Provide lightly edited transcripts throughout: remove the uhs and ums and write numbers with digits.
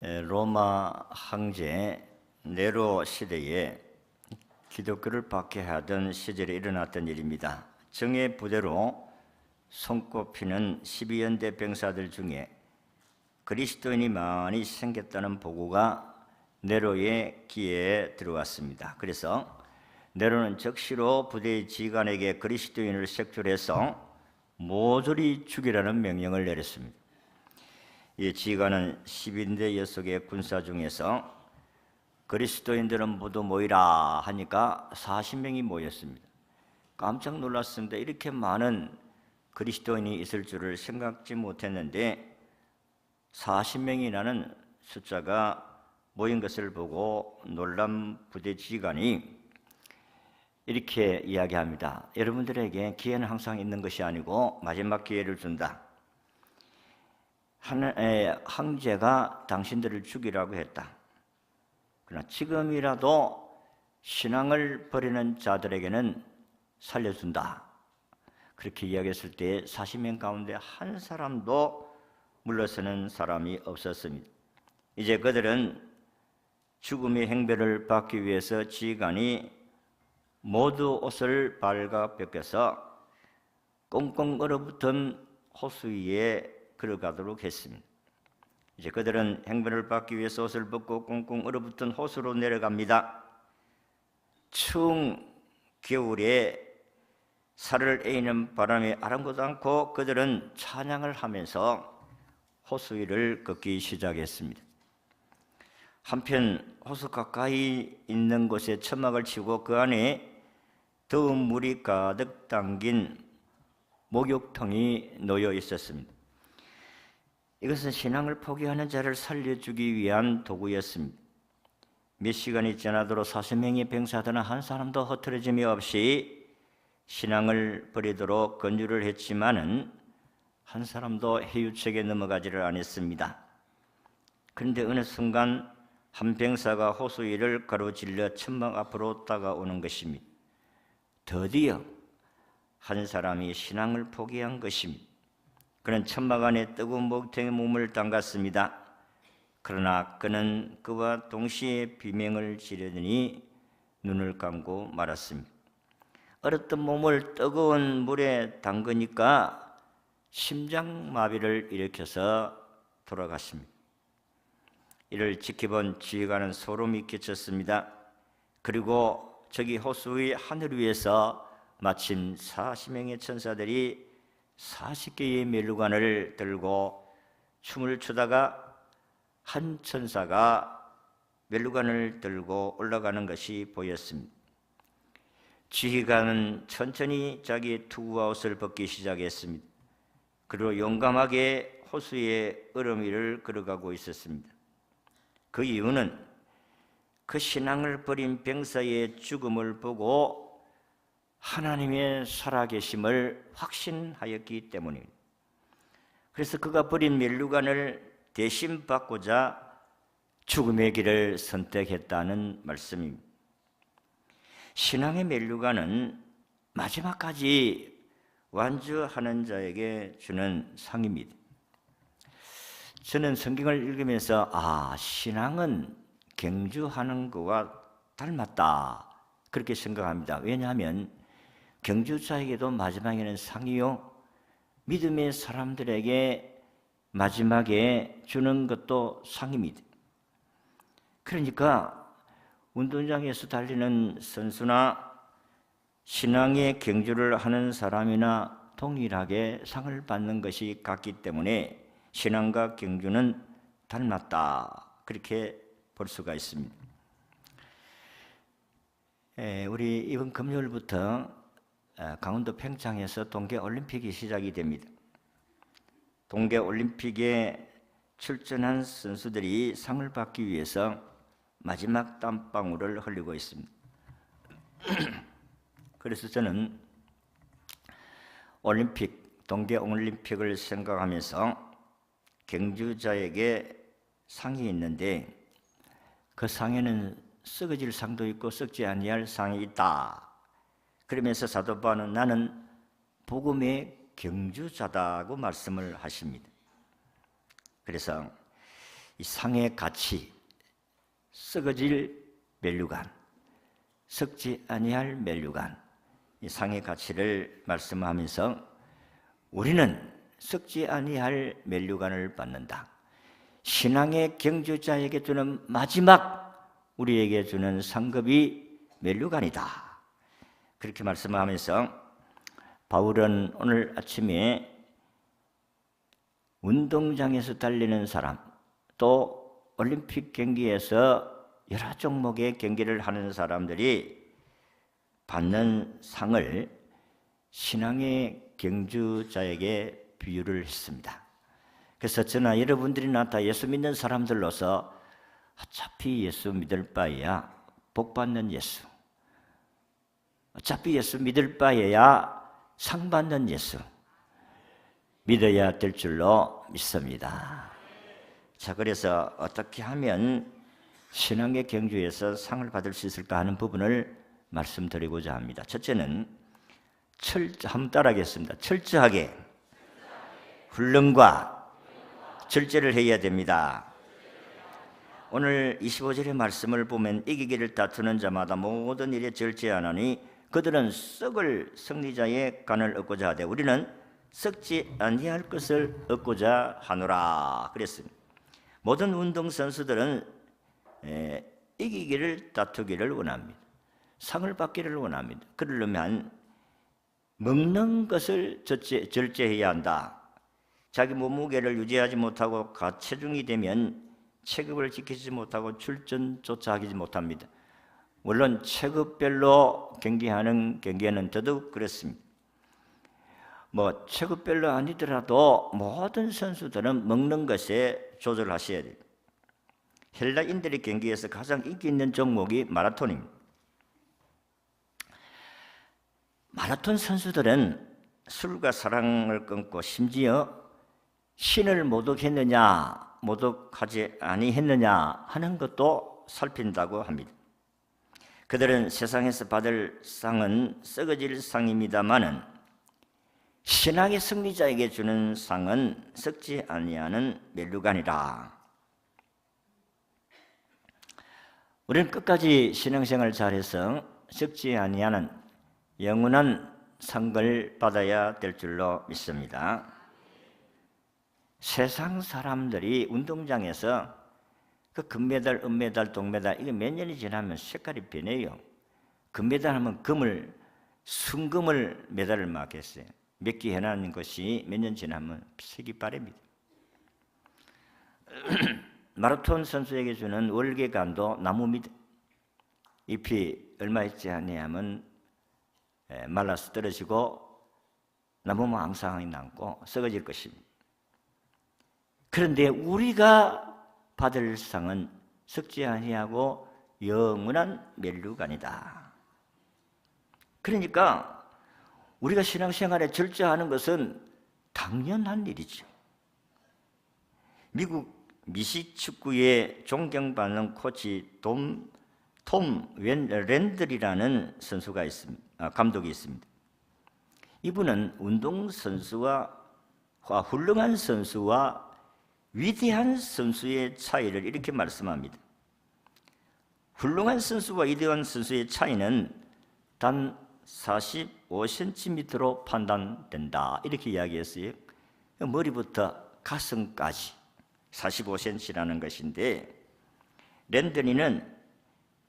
로마 황제 네로 시대에 기독교를 박해하던 시절에 일어났던 일입니다. 정의 부대로 손꼽히는 12연대 병사들 중에 그리스도인이 많이 생겼다는 보고가 네로의 귀에 들어왔습니다. 그래서 네로는 즉시로 부대의 지휘관에게 그리스도인을 색출해서 모조리 죽이라는 명령을 내렸습니다. 이 지휘관은 12인대 여속의 군사 중에서 그리스도인들은 모두 모이라 하니까 40명이 모였습니다. 깜짝 놀랐습니다. 이렇게 많은 그리스도인이 있을 줄을 생각지 못했는데 40명이라는 숫자가 모인 것을 보고 놀란 부대 지휘관이 이렇게 이야기합니다. 여러분들에게 기회는 항상 있는 것이 아니고 마지막 기회를 준다. 황제가 당신들을 죽이라고 했다. 그러나 지금이라도 신앙을 버리는 자들에게는 살려준다. 그렇게 이야기했을 때 40명 가운데 한 사람도 물러서는 사람이 없었습니다. 이제 그들은 죽음의 행배를 받기 위해서 지휘관이 모두 옷을 발가 벗겨서 꽁꽁 얼어붙은 호수 위에 걸어가도록 했습니다. 이제 그들은 행배를 받기 위해서 옷을 벗고 꽁꽁 얼어붙은 호수로 내려갑니다. 추운 겨울에 살을 에이는 바람에 아랑곳 않고 그들은 찬양을 하면서 호수 위를 걷기 시작했습니다. 한편 호수 가까이 있는 곳에 천막을 치고 그 안에 더운 물이 가득 담긴 목욕통이 놓여 있었습니다. 이것은 신앙을 포기하는 자를 살려주기 위한 도구였습니다. 몇 시간이 지나도록 40명의 병사들은 한 사람도 흐트러짐이 없이 신앙을 버리도록 권유를 했지만은 한 사람도 해유책에 넘어가지를 않았습니다. 그런데 어느 순간 한 병사가 호수 위를 가로질러 천막 앞으로 다가오는 것입니다. 드디어 한 사람이 신앙을 포기한 것입니다. 그는 천막 안에 뜨거운 목욕탕에 몸을 담갔습니다. 그러나 그는 그와 동시에 비명을 지르더니 눈을 감고 말았습니다. 얼었던 몸을 뜨거운 물에 담그니까 심장마비를 일으켜서 돌아갔습니다. 이를 지켜본 지휘관은 소름이 끼쳤습니다. 그리고 저기 호수 위 하늘 위에서 마침 40명의 천사들이 40개의 멜루관을 들고 춤을 추다가 한 천사가 멜루관을 들고 올라가는 것이 보였습니다. 지휘관은 천천히 자기의 투구와 옷을 벗기 시작했습니다. 그리고 용감하게 호수의 얼음 위를 걸어가고 있었습니다. 그 이유는 그 신앙을 버린 병사의 죽음을 보고 하나님의 살아계심을 확신하였기 때문입니다. 그래서 그가 버린 멜루관을 대신 받고자 죽음의 길을 선택했다는 말씀입니다. 신앙의 멜루관은 마지막까지 완주하는 자에게 주는 상입니다. 저는 성경을 읽으면서 신앙은 경주하는 것과 닮았다 그렇게 생각합니다. 왜냐하면 경주자에게도 마지막에는 상이요 믿음의 사람들에게 마지막에 주는 것도 상입니다. 그러니까 운동장에서 달리는 선수나 신앙의 경주를 하는 사람이나 동일하게 상을 받는 것이 같기 때문에 신앙과 경주는 닮았다 그렇게 볼 수가 있습니다. 우리 이번 금요일부터 강원도 평창에서 동계올림픽이 시작이 됩니다. 동계올림픽에 출전한 선수들이 상을 받기 위해서 마지막 땀방울을 흘리고 있습니다. 그래서 저는 동계올림픽을 생각하면서 경주자에게 상이 있는데 그 상에는 썩어질 상도 있고 썩지 아니할 상이 있다. 그러면서 사도 바울은 나는 복음의 경주자다고 말씀을 하십니다. 그래서 이 상의 가치, 썩어질 면류관, 썩지 아니할 면류관, 이 상의 가치를 말씀하면서 우리는 썩지 아니할 면류관을 받는다. 신앙의 경주자에게 주는 마지막 우리에게 주는 상급이 면류관이다. 그렇게 말씀하면서 바울은 오늘 아침에 운동장에서 달리는 사람, 또 올림픽 경기에서 여러 종목의 경기를 하는 사람들이 받는 상을 신앙의 경주자에게 비유를 했습니다. 그래서 저나 여러분들이나 다 예수 믿는 사람들로서 어차피 예수 믿을 바에야 복 받는 예수, 어차피 예수 믿을 바에야 상 받는 예수 믿어야 될 줄로 믿습니다. 자, 그래서 어떻게 하면 신앙의 경주에서 상을 받을 수 있을까 하는 부분을 말씀드리고자 합니다. 첫째는 한번 따라하겠습니다. 철저하게 훈련과 절제를 해야 됩니다. 오늘 25절의 말씀을 보면 이기기를 다투는 자마다 모든 일에 절제하노니 그들은 썩을 승리자의 간을 얻고자 하되 우리는 썩지 아니할 것을 얻고자 하노라 그랬습니다. 모든 운동선수들은 이기기를 다투기를 원합니다. 상을 받기를 원합니다. 그러려면 먹는 것을 절제해야 한다. 자기 몸무게를 유지하지 못하고 가체중이 되면 체급을 지키지 못하고 출전조차 하지 못합니다. 물론 체급별로 경기하는 경기에는 더더욱 그렇습니다. 체급별로 아니더라도 모든 선수들은 먹는 것에 조절하셔야 돼요. 헬라인들의 경기에서 가장 인기 있는 종목이 마라톤입니다. 마라톤 선수들은 술과 사랑을 끊고 심지어 신을 모독했느냐 모독하지 아니했느냐 하는 것도 살핀다고 합니다. 그들은 세상에서 받을 상은 썩어질 상입니다마는 신앙의 승리자에게 주는 상은 썩지 아니하는 면류관이라. 우리는 끝까지 신앙생활을 잘해서 썩지 아니하는 영원한 상을 받아야 될 줄로 믿습니다. 세상 사람들이 운동장에서 그 금메달, 은메달, 동메달 이게 몇 년이 지나면 색깔이 변해요. 금메달 하면 순금을 메달을 막 했어요. 몇 개 해놨는 것이 몇 년 지나면 색이 바랍니다. 마라톤 선수에게 주는 월계관도 나무입니다. 잎이 얼마 있지 않냐면 말라서 떨어지고 나무만 앙상하게 남고 썩어질 것입니다. 그런데 우리가 받을 상은 썩지 아니하고 영원한 면류관이다. 그러니까 우리가 신앙생활에 절제하는 것은 당연한 일이죠. 미국 미식축구에 존경받는 코치 톰 랜들이라는 선수가 있습니다. 감독이 있습니다. 이분은 운동선수와 훌륭한 선수와 위대한 선수의 차이를 이렇게 말씀합니다. 훌륭한 선수와 위대한 선수의 차이는 단 45cm로 판단된다. 이렇게 이야기했어요. 머리부터 가슴까지 45cm라는 것인데 랜더니는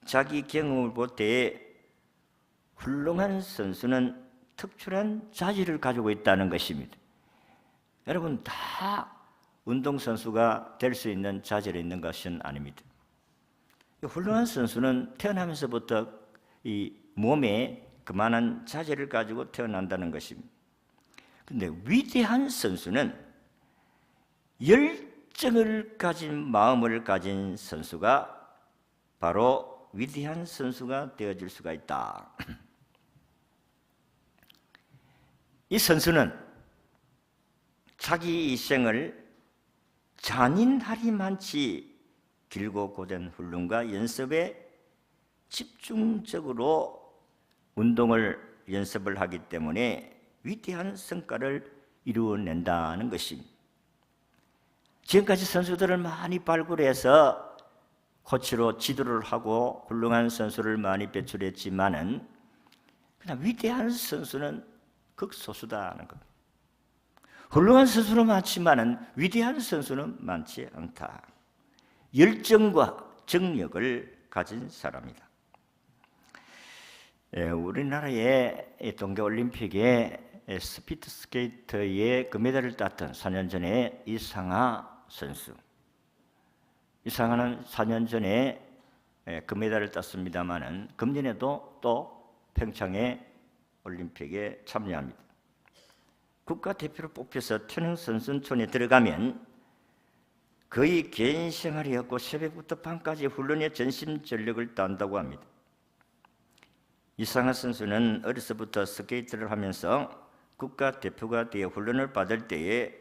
자기 경험을 볼 때 훌륭한 선수는 특출한 자질을 가지고 있다는 것입니다. 여러분 다 운동선수가 될 수 있는 자질이 있는 것은 아닙니다. 훌륭한 선수는 태어나면서부터 이 몸에 그만한 자질을 가지고 태어난다는 것입니다. 그런데 위대한 선수는 열정을 가진 마음을 가진 선수가 바로 위대한 선수가 되어질 수가 있다. 이 선수는 자기 일생을 잔인하리만치 길고 고된 훈련과 연습에 집중적으로 운동을 연습을 하기 때문에 위대한 성과를 이루어낸다는 것입니다. 지금까지 선수들을 많이 발굴해서 코치로 지도를 하고 훌륭한 선수를 많이 배출했지만은 그냥 위대한 선수는 극소수다는 겁니다. 훌륭한 선수는 많지만은 위대한 선수는 많지 않다. 열정과 정력을 가진 사람이다. 우리나라의 동계올림픽에 스피드 스케이터의 금메달을 땄던 4년 전에 이상하 선수. 이상하는 4년 전에 금메달을 땄습니다마는 금년에도 또 평창의 올림픽에 참여합니다. 국가대표로 뽑혀서 천연선수촌에 들어가면 거의 개인 생활이었고 새벽부터 밤까지 훈련에 전심전력을 다한다고 합니다. 이상하 선수는 어려서부터 스케이트를 하면서 국가대표가 되어 훈련을 받을 때에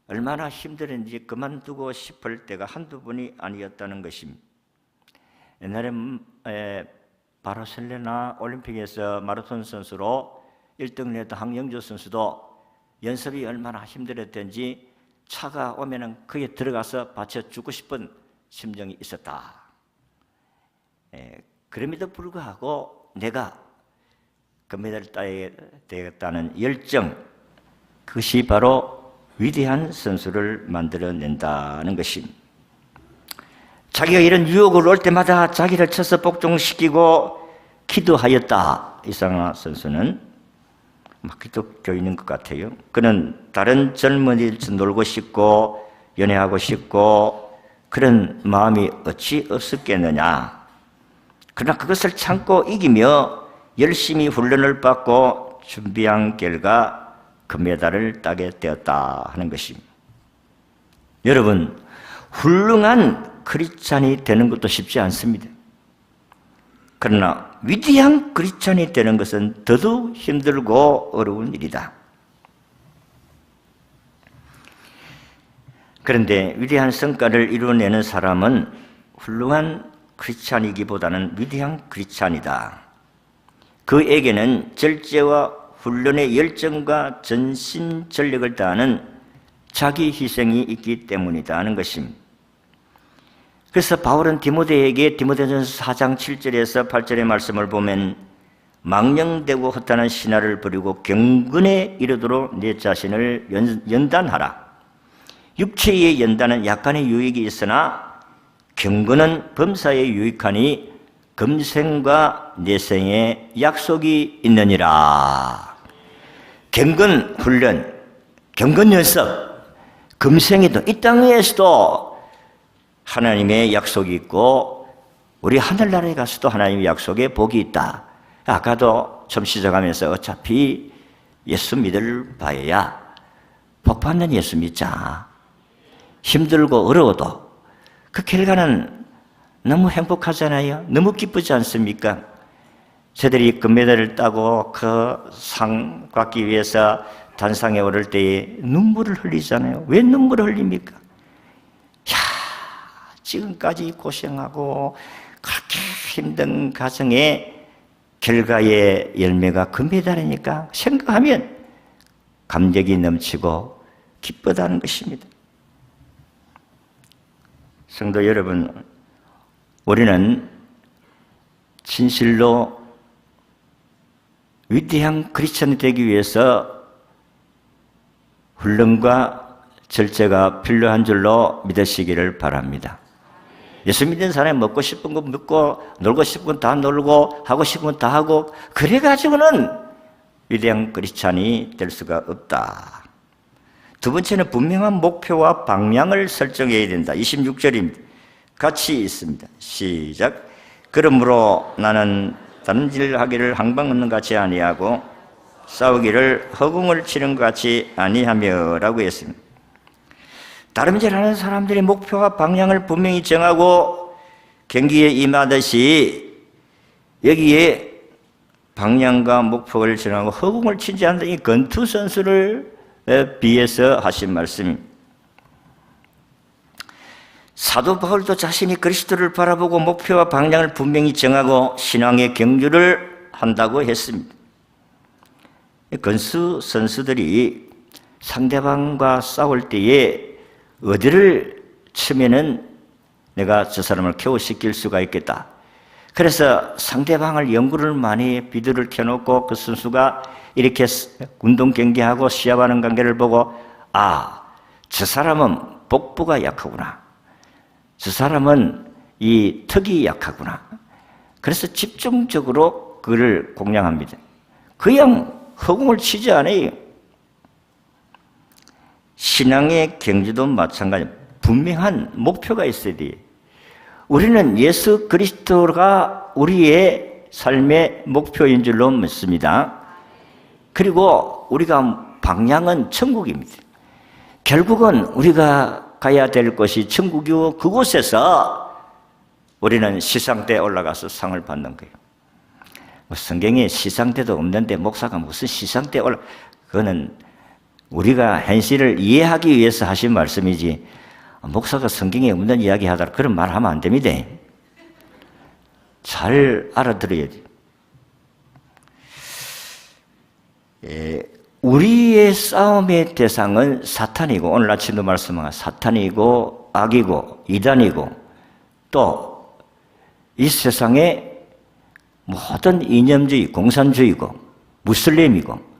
얼마나 힘들었는지 그만두고 싶을 때가 한두 번이 아니었다는 것입니다. 옛날에 바르셀로나 올림픽에서 마라톤 선수로 1등을 했던 황영조 선수도 연습이 얼마나 힘들었던지 차가 오면은 거기에 들어가서 받쳐 죽고 싶은 심정이 있었다. 그럼에도 불구하고 내가 금메달을 따야 되겠다는 열정, 그것이 바로 위대한 선수를 만들어낸다는 것입니다. 자기가 이런 유혹을 올 때마다 자기를 쳐서 복종시키고 기도하였다. 이상하 선수는 기독교인인 것 같아요. 그는 다른 젊은이들처럼 놀고 싶고 연애하고 싶고 그런 마음이 어찌 없었겠느냐. 그러나 그것을 참고 이기며 열심히 훈련을 받고 준비한 결과 금메달을 따게 되었다 하는 것입니다. 여러분, 훌륭한 크리스찬이 되는 것도 쉽지 않습니다. 그러나 위대한 크리스찬이 되는 것은 더더욱 힘들고 어려운 일이다. 그런데 위대한 성과를 이루어내는 사람은 훌륭한 크리스찬이기보다는 위대한 크리스찬이다. 그에게는 절제와 훈련의 열정과 전심전력을 다하는 자기 희생이 있기 때문이다 하는 것입니다. 그래서 바울은 디모데에게 디모데전서 4장 7절에서 8절의 말씀을 보면 망령되고 허탄한 신화를 버리고 경건에 이르도록 내 자신을 연단하라. 육체의 연단은 약간의 유익이 있으나 경건은 범사에 유익하니 금생과 내생에 약속이 있느니라. 경건 훈련, 경건 연습, 금생에도 이 땅에서도 하나님의 약속이 있고 우리 하늘나라에 가서도 하나님의 약속에 복이 있다. 아까도 처음 시작하면서 어차피 예수 믿을 바에야 복 받는 예수 믿자. 힘들고 어려워도 그 결과는 너무 행복하잖아요. 너무 기쁘지 않습니까? 저들이 금메달을 따고 그 상 받기 위해서 단상에 오를 때에 눈물을 흘리잖아요. 왜 눈물을 흘립니까? 지금까지 고생하고 그렇게 힘든 과정의 결과의 열매가 금메달이니까 생각하면 감격이 넘치고 기쁘다는 것입니다. 성도 여러분, 우리는 진실로 위대한 크리스천이 되기 위해서 훈련과 절제가 필요한 줄로 믿으시기를 바랍니다. 예수 믿는 사람이 먹고 싶은 거 먹고 놀고 싶은 건 다 놀고 하고 싶은 건 다 하고 그래가지고는 위대한 크리스찬이 될 수가 없다. 두 번째는 분명한 목표와 방향을 설정해야 된다. 26절입니다. 같이 있습니다. 시작. 그러므로 나는 다른 일 하기를 항방 없는 같이 아니하고 싸우기를 허공을 치는 것 같이 아니하며 라고 했습니다. 다름질하는 사람들이 목표와 방향을 분명히 정하고 경기에 임하듯이 여기에 방향과 목표를 정하고 허공을 치지 않는 이 권투 선수를 비해서 하신 말씀입니다. 사도 바울도 자신이 그리스도를 바라보고 목표와 방향을 분명히 정하고 신앙의 경주를 한다고 했습니다. 권투 선수들이 상대방과 싸울 때에 어디를 치면은 내가 저 사람을 KO시킬 수가 있겠다. 그래서 상대방을 연구를 많이 해 비디오를 켜놓고 그 선수가 이렇게 운동 경기하고 시합하는 관계를 보고 저 사람은 복부가 약하구나. 저 사람은 이 턱이 약하구나. 그래서 집중적으로 그를 공략합니다. 그냥 허공을 치지 않아요. 신앙의 경지도 마찬가지입니다. 분명한 목표가 있어야 돼요. 우리는 예수 그리스도가 우리의 삶의 목표인 줄로 믿습니다. 그리고 우리가 방향은 천국입니다. 결국은 우리가 가야 될 것이 천국이고 그곳에서 우리는 시상대에 올라가서 상을 받는 거예요. 성경에 시상대도 없는데 목사가 무슨 시상대에 그거는 우리가 현실을 이해하기 위해서 하신 말씀이지 목사가 성경에 없는 이야기 하다가 그런 말 하면 안 됩니다. 잘 알아들어야 돼요. 우리의 싸움의 대상은 사탄이고 오늘 아침도 말씀한 사탄이고 악이고 이단이고 또 이 세상의 모든 이념주의, 공산주의고 무슬림이고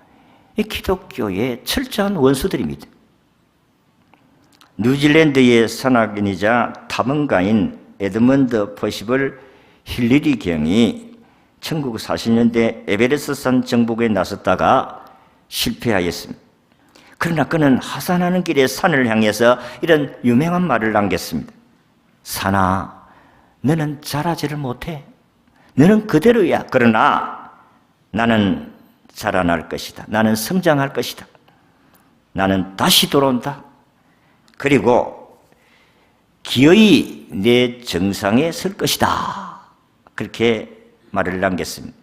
이 기독교의 철저한 원수들입니다. 뉴질랜드의 산악인이자 탐험가인 에드먼드 퍼시벌 힐러리 경이 1940년대 에베레스트산 정복에 나섰다가 실패하였습니다. 그러나 그는 하산하는 길에 산을 향해서 이런 유명한 말을 남겼습니다. 산아, 너는 자라지를 못해. 너는 그대로야. 그러나 나는 자라날 것이다. 나는 성장할 것이다. 나는 다시 돌아온다. 그리고 기어이 내 정상에 설 것이다. 그렇게 말을 남겼습니다.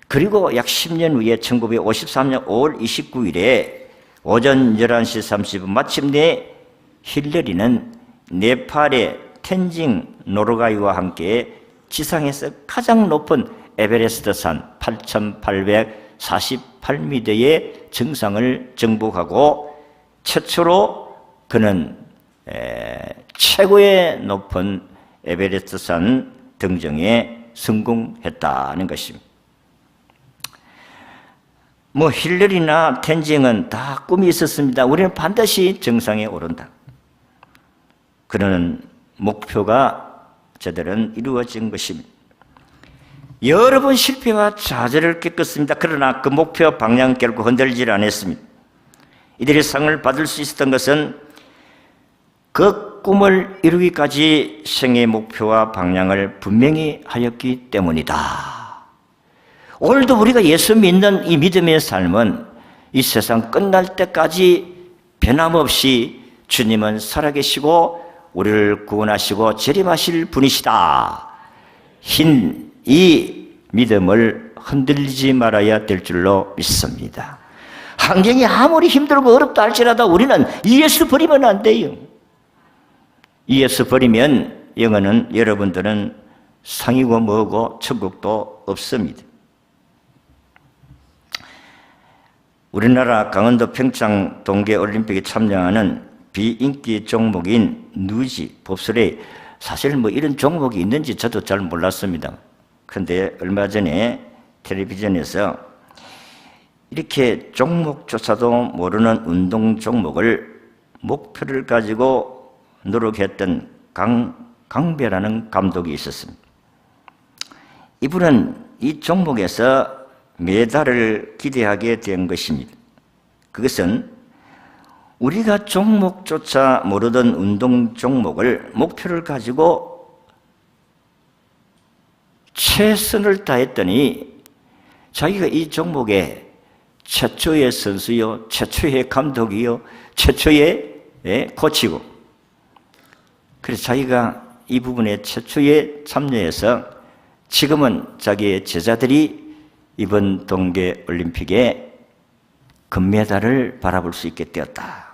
그리고 약 10년 후에 1953년 5월 29일에 오전 11시 30분 마침내 힐러리는 네팔의 텐징 노르가이와 함께 지상에서 가장 높은 에베레스트산 8,848m의 정상을 정복하고 최초로 그는 최고의 높은 에베레스트산 등정에 성공했다는 것입니다. 힐러리나 텐징은 다 꿈이 있었습니다. 우리는 반드시 정상에 오른다. 그러는 목표가 저들은 이루어진 것입니다. 여러 번 실패와 좌절을 겪었습니다. 그러나 그 목표 방향 결국 흔들질 않았습니다. 이들이 상을 받을 수 있었던 것은 그 꿈을 이루기까지 생의 목표와 방향을 분명히 하였기 때문이다. 오늘도 우리가 예수 믿는 이 믿음의 삶은 이 세상 끝날 때까지 변함없이 주님은 살아계시고 우리를 구원하시고 재림하실 분이시다. 이 믿음을 흔들리지 말아야 될 줄로 믿습니다. 환경이 아무리 힘들고 어렵다 할지라도 우리는 이 예수 버리면 안 돼요. 이 예수 버리면 영어는 여러분들은 상이고 뭐고 천국도 없습니다. 우리나라 강원도 평창 동계올림픽에 참여하는 비인기 종목인 누지, 봅슬레이, 사실 이런 종목이 있는지 저도 잘 몰랐습니다. 그런데 얼마 전에 텔레비전에서 이렇게 종목조차도 모르는 운동 종목을 목표를 가지고 노력했던 강배라는 감독이 있었습니다. 이분은 이 종목에서 메달을 기대하게 된 것입니다. 그것은 우리가 종목조차 모르던 운동 종목을 목표를 가지고 최선을 다했더니 자기가 이 종목의 최초의 선수요, 최초의 감독이요, 최초의 코치고, 그래서 자기가 이 부분에 최초에 참여해서 지금은 자기의 제자들이 이번 동계올림픽에 금메달을 바라볼 수 있게 되었다.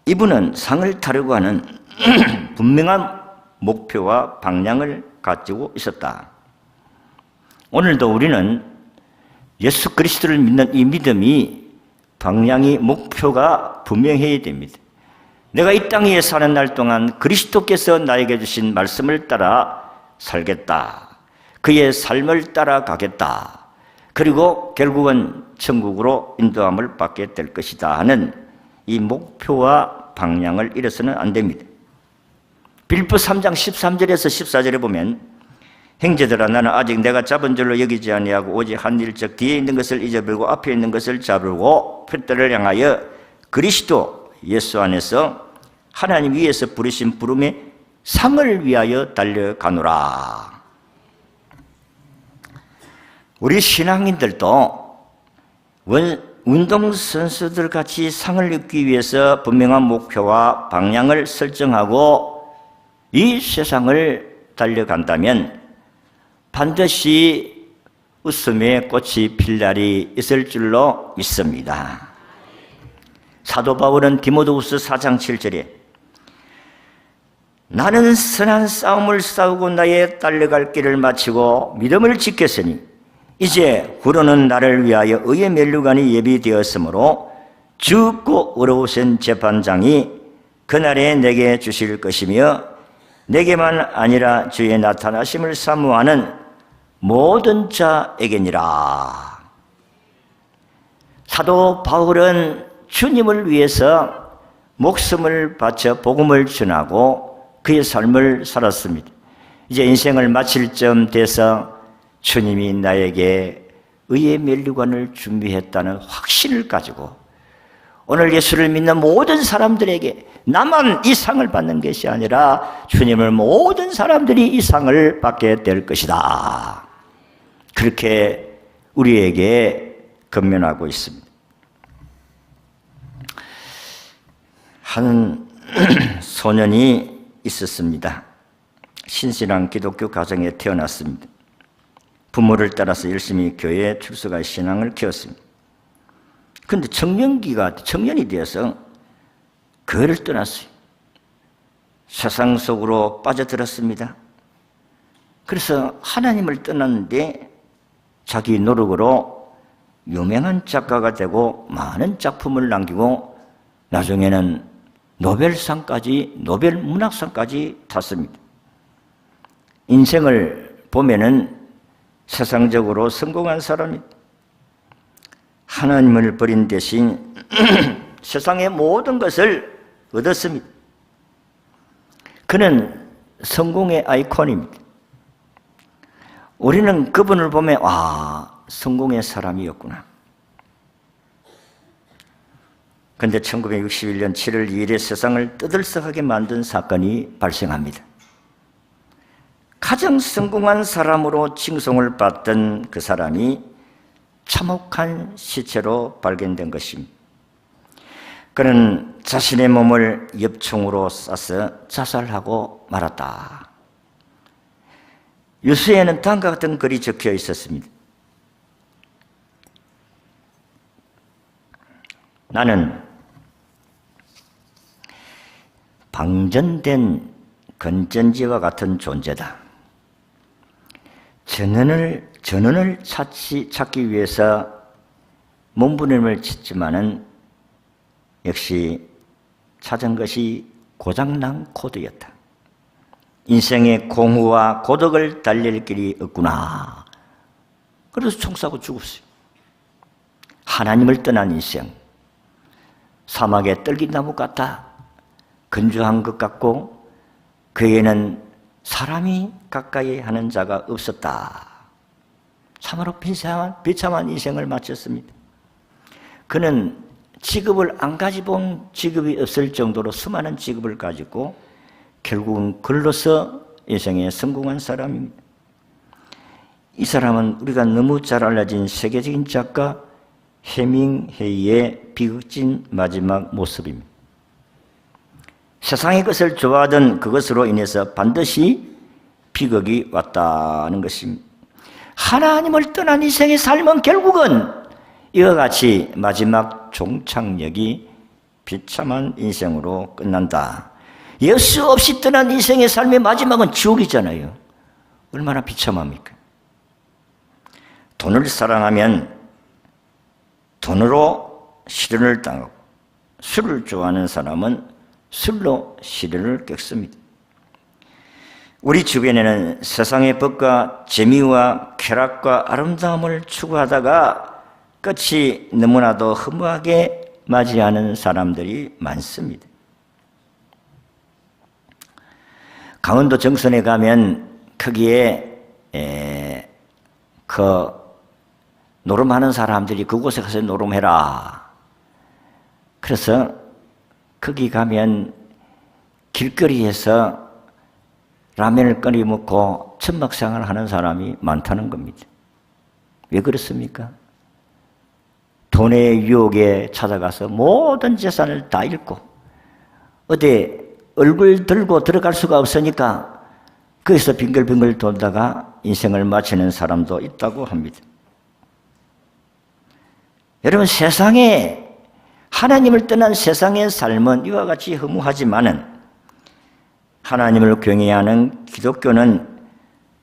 이분은 상을 타려고 하는 분명한 목표와 방향을 가지고 있었다. 오늘도 우리는 예수 그리스도를 믿는 이 믿음이 방향이 목표가 분명해야 됩니다. 내가 이 땅 위에 사는 날 동안 그리스도께서 나에게 주신 말씀을 따라 살겠다. 그의 삶을 따라가겠다. 그리고 결국은 천국으로 인도함을 받게 될 것이다 하는 이 목표와 방향을 잃어서는 안 됩니다. 빌립보 3장 13절에서 14절에 보면 형제들아 나는 아직 내가 잡은 줄로 여기지 아니하고 오직 한 일적 뒤에 있는 것을 잊어버리고 앞에 있는 것을 잡으고 표대를 향하여 그리스도 예수 안에서 하나님 위에서 부르신 부름의 상을 위하여 달려가노라. 우리 신앙인들도 운동선수들 같이 상을 얻기 위해서 분명한 목표와 방향을 설정하고 이 세상을 달려간다면 반드시 웃음의 꽃이 필 날이 있을 줄로 믿습니다. 사도 바울은 디모데후서 4장 7절에 나는 선한 싸움을 싸우고 나의 달려갈 길을 마치고 믿음을 지켰으니 이제 후로는 나를 위하여 의의 면류관이 예비되었으므로 죽고 어려우신 재판장이 그날에 내게 주실 것이며 내게만 아니라 주의 나타나심을 사모하는 모든 자에게니라. 사도 바울은 주님을 위해서 목숨을 바쳐 복음을 전하고 그의 삶을 살았습니다. 이제 인생을 마칠 쯤 돼서 주님이 나에게 의의 면류관을 준비했다는 확신을 가지고 오늘 예수를 믿는 모든 사람들에게 나만 이 상을 받는 것이 아니라 주님을 모든 사람들이 이 상을 받게 될 것이다. 그렇게 우리에게 권면하고 있습니다. 한 소년이 있었습니다. 신실한 기독교 가정에 태어났습니다. 부모를 따라서 열심히 교회에 출석할 신앙을 키웠습니다. 그런데 청년이 되어서 교회를 떠났어요. 세상 속으로 빠져들었습니다. 그래서 하나님을 떠났는데 자기 노력으로 유명한 작가가 되고 많은 작품을 남기고 나중에는 노벨 문학상까지 탔습니다. 인생을 보면은 세상적으로 성공한 사람이 하나님을 버린 대신 세상의 모든 것을 얻었습니다. 그는 성공의 아이콘입니다. 우리는 그분을 보면 성공의 사람이었구나. 그런데 1961년 7월 2일에 세상을 떠들썩하게 만든 사건이 발생합니다. 가장 성공한 사람으로 칭송을 받던 그 사람이 참혹한 시체로 발견된 것입니다. 그는 자신의 몸을 엽총으로 쏴서 자살하고 말았다. 유서에는 다음과 같은 글이 적혀 있었습니다. 나는 방전된 건전지와 같은 존재다. 전원을 찾기 위해서 몸부림을 쳤지만은 역시 찾은 것이 고장난 코드였다. 인생의 공허와 고독을 달릴 길이 없구나. 그래서 총 쏴고 죽었어요. 하나님을 떠난 인생. 사막의 떨기나무 같다. 건조한 것 같고 그에는 사람이 가까이 하는 자가 없었다. 참으로 비참한 인생을 마쳤습니다. 그는 직업을 안 가지본 직업이 없을 정도로 수많은 직업을 가지고 결국은 글로서 인생에 성공한 사람입니다. 이 사람은 우리가 너무 잘 알려진 세계적인 작가 해밍웨이의 비극진 마지막 모습입니다. 세상의 것을 좋아하던 그것으로 인해서 반드시 비극이 왔다는 것입니다. 하나님을 떠난 인생의 삶은 결국은 이와 같이 마지막 종착역이 비참한 인생으로 끝난다. 예수 없이 떠난 인생의 삶의 마지막은 지옥이잖아요. 얼마나 비참합니까? 돈을 사랑하면 돈으로 실현을 당하고 술을 좋아하는 사람은 술로 시련을 겪습니다. 우리 주변에는 세상의 법과 재미와 쾌락과 아름다움을 추구하다가 끝이 너무나도 허무하게 맞이하는 사람들이 많습니다. 강원도 정선에 가면 거기에 노름하는 사람들이 그곳에 가서 노름해라. 그래서 거기 가면 길거리에서 라면을 끓여 먹고 천막생활을 하는 사람이 많다는 겁니다. 왜 그렇습니까? 돈의 유혹에 찾아가서 모든 재산을 다 잃고 어디 얼굴 들고 들어갈 수가 없으니까 거기서 빙글빙글 돌다가 인생을 마치는 사람도 있다고 합니다. 여러분, 세상에 하나님을 떠난 세상의 삶은 이와 같이 허무하지만은 하나님을 경외하는 기독교는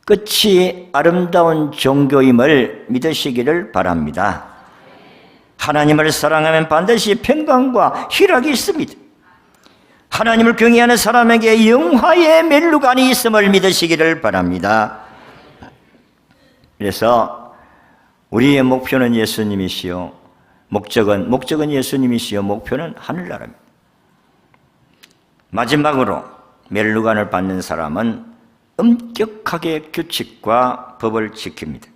끝이 아름다운 종교임을 믿으시기를 바랍니다. 하나님을 사랑하면 반드시 평강과 희락이 있습니다. 하나님을 경외하는 사람에게 영화의 멸류관이 있음을 믿으시기를 바랍니다. 그래서 우리의 목표는 예수님이시요, 목적은 예수님이시요, 목표는 하늘나라입니다. 마지막으로 멸류관을 받는 사람은 엄격하게 규칙과 법을 지킵니다.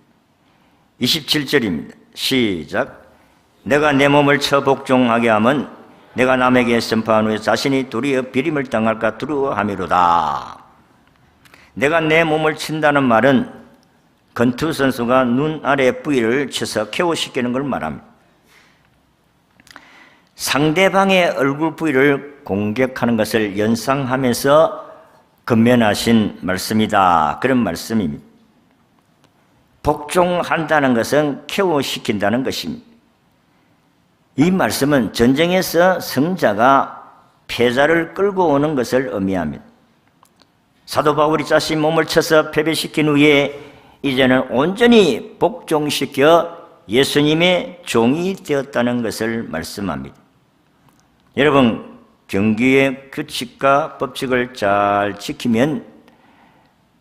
27절입니다. 시작. 내가 내 몸을 쳐 복종하게 하면 내가 남에게 선포한 후에 자신이 도리어 비림을 당할까 두려워함이로다. 내가 내 몸을 친다는 말은 권투 선수가 눈 아래 부위를 쳐서 KO시키는 걸 말합니다. 상대방의 얼굴 부위를 공격하는 것을 연상하면서 건면하신 말씀이다. 그런 말씀입니다. 복종한다는 것은 KO시킨다는 것입니다. 이 말씀은 전쟁에서 승자가 패자를 끌고 오는 것을 의미합니다. 사도 바울이 자신 몸을 쳐서 패배시킨 후에 이제는 온전히 복종시켜 예수님의 종이 되었다는 것을 말씀합니다. 여러분, 경기의 규칙과 법칙을 잘 지키면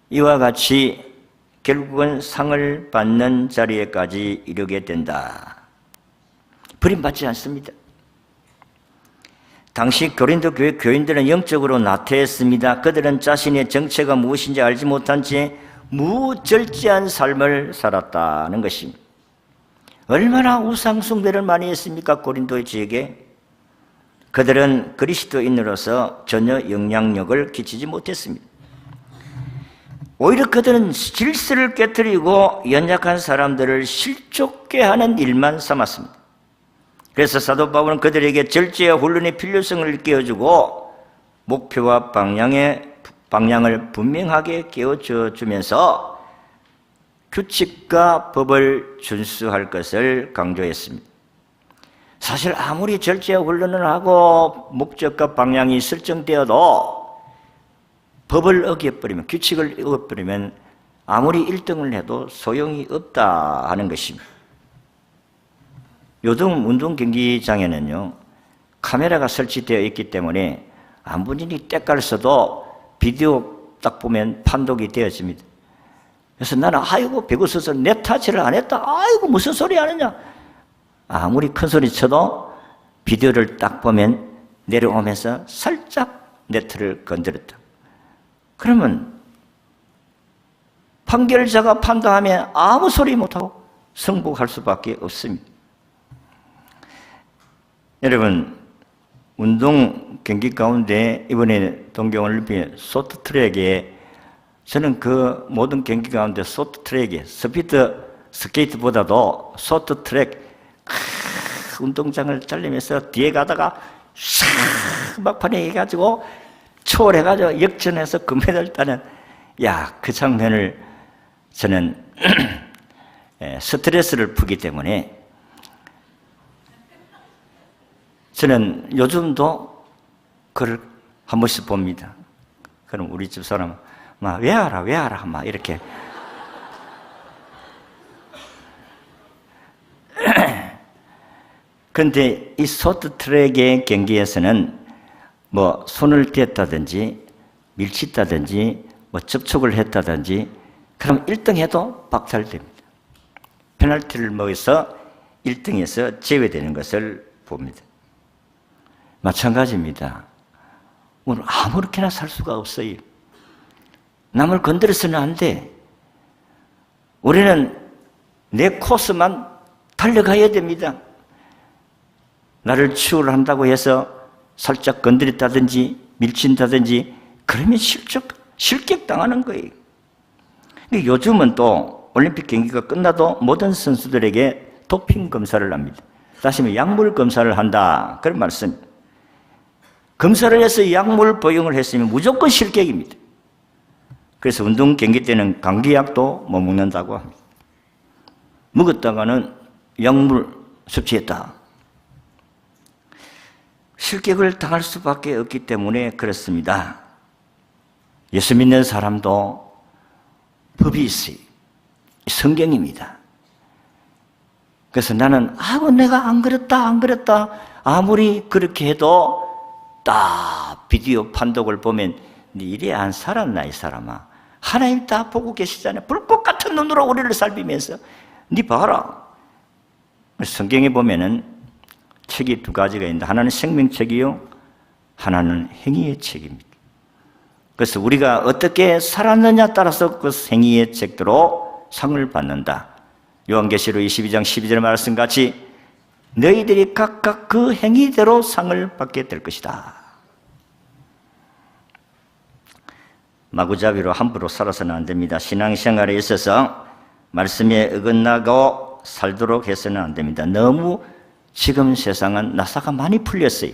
이와 같이 결국은 상을 받는 자리에까지 이르게 된다. 버림받지 않습니다. 당시 고린도 교회 교인들은 영적으로 나태했습니다. 그들은 자신의 정체가 무엇인지 알지 못한 채 무절제한 삶을 살았다는 것입니다. 얼마나 우상숭배를 많이 했습니까? 고린도의 지역에. 그들은 그리스도인으로서 전혀 영향력을 끼치지 못했습니다. 오히려 그들은 질서를 깨뜨리고 연약한 사람들을 실족게 하는 일만 삼았습니다. 그래서 사도 바울은 그들에게 절제와 훈련의 필요성을 일깨워주고 목표와 방향을 분명하게 깨워줘 주면서 규칙과 법을 준수할 것을 강조했습니다. 사실 아무리 절제와 훈련을 하고 목적과 방향이 설정되어도 법을 어겨버리면, 규칙을 어겨버리면 아무리 1등을 해도 소용이 없다 하는 것입니다. 요즘 운동 경기장에는요, 카메라가 설치되어 있기 때문에 아무리 때깔 써도 비디오 딱 보면 판독이 되어집니다. 그래서 나는 아이고 배고서서 내 타치를 안 했다. 아이고 무슨 소리 하느냐. 아무리 큰 소리 쳐도 비디오를 딱 보면 내려오면서 살짝 네트를 건드렸다. 그러면 판결자가 판단하면 아무 소리 못하고 승복할 수밖에 없습니다. 여러분, 운동 경기 가운데 이번에 동계올림픽 쇼트트랙에 저는 그 모든 경기 가운데 쇼트트랙에 스피드 스케이트보다도 쇼트트랙 운동장을 달리면서 뒤에 가다가 샥 막판에 해가지고 초월해가지고 역전해서 금메달 따는 그 장면을 저는 스트레스를 풀기 때문에 저는 요즘도 그걸 한 번씩 봅니다. 그럼 우리 집 사람은 막 왜 알아 막 이렇게 그런데 이 쇼트트랙의 경기에서는 뭐 손을 댔다든지 밀치다든지 뭐 접촉을 했다든지 그럼 1등 해도 박탈됩니다. 페널티를 먹어서 1등에서 제외되는 것을 봅니다. 마찬가지입니다. 오늘 아무렇게나 살 수가 없어요. 남을 건드려서는 안 돼. 우리는 내 코스만 달려가야 됩니다. 나를 치유를 한다고 해서 살짝 건드렸다든지 밀친다든지 그러면 실격당하는 거예요. 요즘은 또 올림픽 경기가 끝나도 모든 선수들에게 도핑 검사를 합니다. 다시 말해 약물 검사를 한다. 그런 말씀. 검사를 해서 약물 복용을 했으면 무조건 실격입니다. 그래서 운동 경기 때는 감기약도 못 먹는다고 합니다. 먹었다가는 약물 섭취했다. 실격을 당할 수밖에 없기 때문에 그렇습니다. 예수 믿는 사람도 법이 있어요. 성경입니다. 그래서 나는 내가 안 그랬다 아무리 그렇게 해도 딱 비디오 판독을 보면 네 이래 안 살았나 이 사람아. 하나님 다 보고 계시잖아요. 불꽃 같은 눈으로 우리를 살피면서 네 봐라. 성경에 보면은 책이 두 가지가 있는데 하나는 생명책이요, 하나는 행위의 책입니다. 그래서 우리가 어떻게 살았느냐 따라서 그 행위의 책대로 상을 받는다. 요한계시록 22장 12절 말씀같이 너희들이 각각 그 행위대로 상을 받게 될 것이다. 마구잡이로 함부로 살아서는 안 됩니다. 신앙생활에 있어서 말씀에 어긋나고 살도록 해서는 안 됩니다. 너무 지금 세상은 나사가 많이 풀렸어요.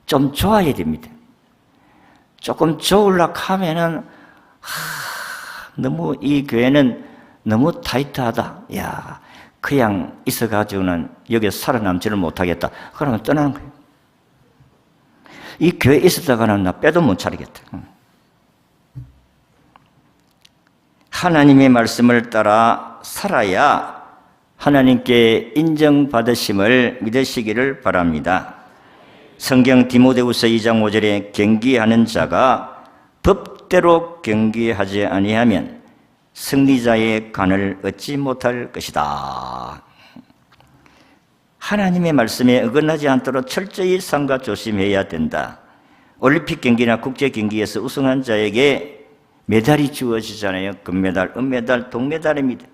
좀 좋아야 됩니다. 조금 좋으려고 하면은 너무 이 교회는 너무 타이트하다. 야, 그냥 있어가지고는 여기에 살아남지를 못하겠다. 그러면 떠나는 거예요. 이 교회에 있었다가는 나 빼도 못 차리겠다. 하나님의 말씀을 따라 살아야 하나님께 인정받으심을 믿으시기를 바랍니다. 성경 디모데후서 2장 5절에 경기하는 자가 법대로 경기하지 아니하면 승리자의 간을 얻지 못할 것이다. 하나님의 말씀에 어긋나지 않도록 철저히 삼가 조심해야 된다. 올림픽 경기나 국제 경기에서 우승한 자에게 메달이 주어지잖아요. 금메달, 은메달, 동메달입니다.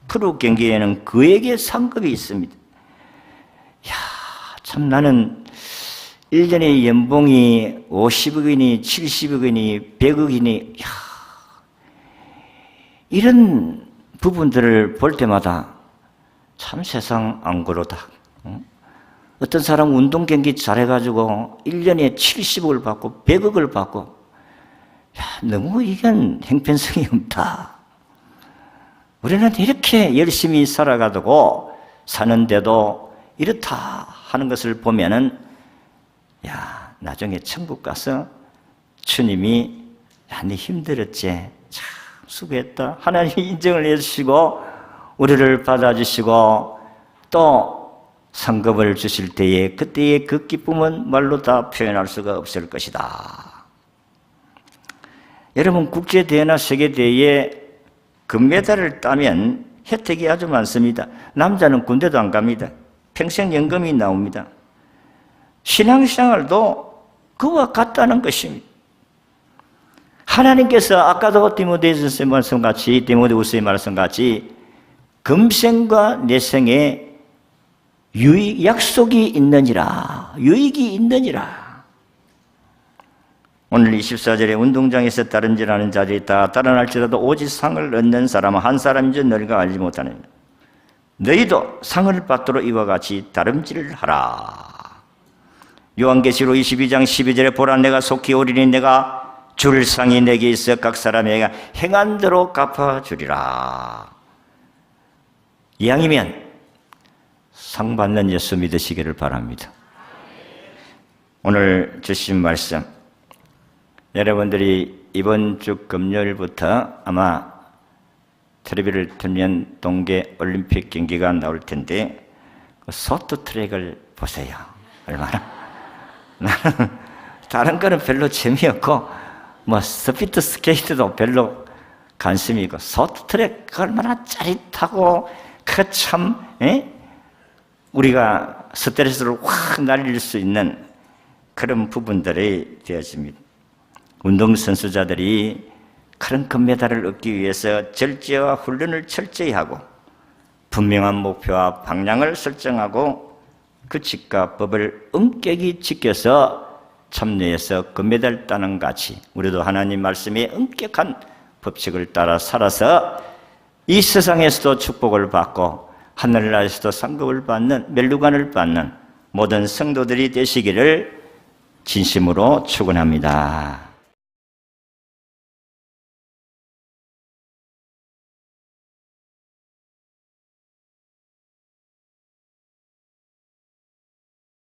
프로 경기에는 그에게 상급이 있습니다. 야, 참 나는 1년에 연봉이 50억이니 70억이니 100억이니 이런 부분들을 볼 때마다 참 세상 안 그러다. 어떤 사람 운동 경기 잘해가지고 1년에 70억을 받고 100억을 받고 너무 이건 형편성이 없다. 우리는 이렇게 열심히 살아가지고 사는데도 이렇다 하는 것을 보면은 나중에 천국 가서 주님이 네 힘들었지, 참 수고했다. 하나님이 인정을 해주시고 우리를 받아주시고 또 상급을 주실 때에 그때의 그 기쁨은 말로 다 표현할 수가 없을 것이다. 여러분 국제대회나 세계대회에 금메달을 따면 혜택이 아주 많습니다. 남자는 군대도 안 갑니다. 평생연금이 나옵니다. 신앙생활도 그와 같다는 것입니다. 하나님께서 아까도 디모데후서의 말씀같이 디모데후서의 말씀같이 금생과 내생에 약속이 있느니라, 유익이 있느니라. 오늘 24절에 운동장에서 다름질하는 자들이 다 따라날지라도 오직 상을 얻는 사람은 한 사람인 줄 너희가 알지 못하느냐. 너희도 상을 받도록 이와 같이 다름질을 하라. 요한계시록 22장 12절에 보라 내가 속히 오리니 내가 줄 상이 내게 있어 각 사람에게 행한 대로 갚아주리라. 이왕이면 상 받는 예수 믿으시기를 바랍니다. 오늘 주신 말씀 여러분들이 이번 주 금요일부터 아마 텔레비를 틀면 동계 올림픽 경기가 나올 텐데 그 쇼트트랙을 보세요. 얼마나 나는 다른 거는 별로 재미없고 뭐 스피드 스케이트도 별로 관심이 있고 쇼트트랙 얼마나 짜릿하고 그 참 우리가 스트레스를 확 날릴 수 있는 그런 부분들이 되어집니다. 운동선수자들이 그런 금메달을 얻기 위해서 절제와 훈련을 철저히 하고 분명한 목표와 방향을 설정하고 규칙과 법을 엄격히 지켜서 참여해서 금메달 따는 같이 우리도 하나님 말씀에 엄격한 법칙을 따라 살아서 이 세상에서도 축복을 받고 하늘나라에서도 상급을 받는 멸류관을 받는 모든 성도들이 되시기를 진심으로 축원합니다.